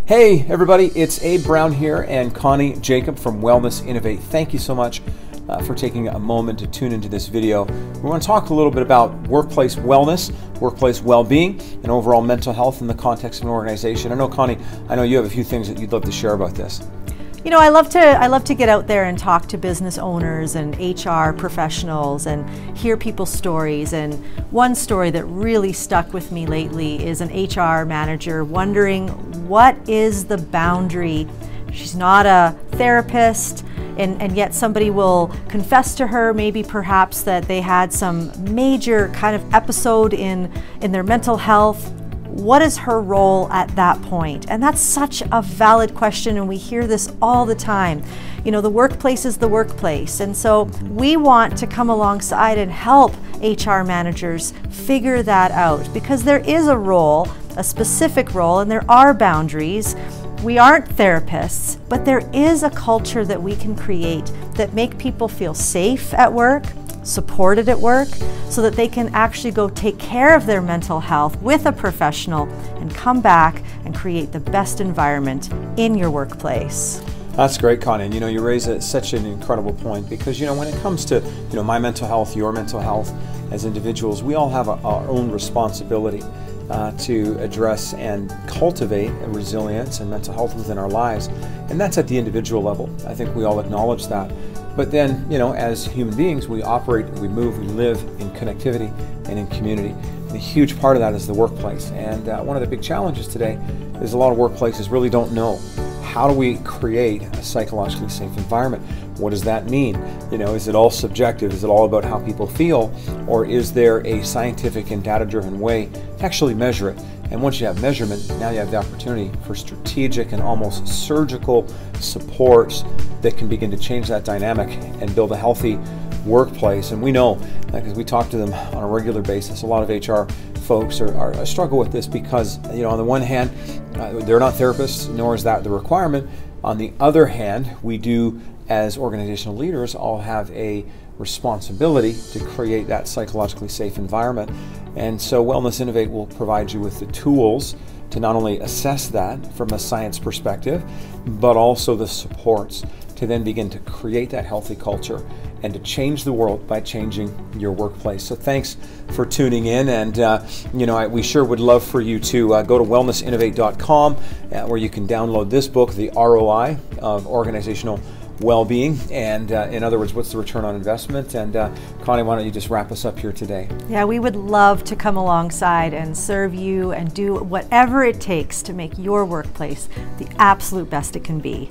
Hey everybody, it's Abe Brown here and Connie Jacob from Wellness Innovate. Thank you so much for taking a moment to tune into this video. We want to talk a little bit about workplace wellness, workplace well-being, and overall mental health in the context of an organization. I know, Connie, you have a few things that you'd love to share about this. You know, I love to get out there and talk to business owners and HR professionals and hear people's stories. And one story that really stuck with me lately is an HR manager wondering what is the boundary. She's not a therapist, and yet somebody will confess to her maybe perhaps that they had some major kind of episode in their mental health. What is her role at that point? And that's such a valid question, and we hear this all the time. You know, the workplace is the workplace, and so we want to come alongside and help HR managers figure that out, because there is a role, a specific role, and there are boundaries. We aren't therapists, but there is a culture that we can create that make people feel safe at work, supported at work, so that they can actually go take care of their mental health with a professional and come back and create the best environment in your workplace. That's great, Connie. And you raise such an incredible point, because when it comes to my mental health, your mental health as individuals, we all have our own responsibility to address and cultivate resilience and mental health within our lives, and that's at the individual level. I think we all acknowledge that. But then, as human beings, we operate, we move, we live in connectivity and in community. And a huge part of that is the workplace. And one of the big challenges today is a lot of workplaces really don't know, how do we create a psychologically safe environment? What does that mean? Is it all subjective? Is it all about how people feel? Or is there a scientific and data-driven way to actually measure it? And once you have measurement, now you have the opportunity for strategic and almost surgical supports that can begin to change that dynamic and build a healthy workplace. And we know, because we talk to them on a regular basis, a lot of HR folks are struggle with this because, on the one hand, they're not therapists, nor is that the requirement. On the other hand, we do, as organizational leaders, all have a responsibility to create that psychologically safe environment. And so Wellness Innovate will provide you with the tools to not only assess that from a science perspective, but also the supports to then begin to create that healthy culture and to change the world by changing your workplace. So thanks for tuning in, and we sure would love for you to go to wellnessinnovate.com where you can download this book, The ROI of Organizational Well-being, and in other words, what's the return on investment? And Connie, why don't you just wrap us up here today? Yeah, we would love to come alongside and serve you and do whatever it takes to make your workplace the absolute best it can be.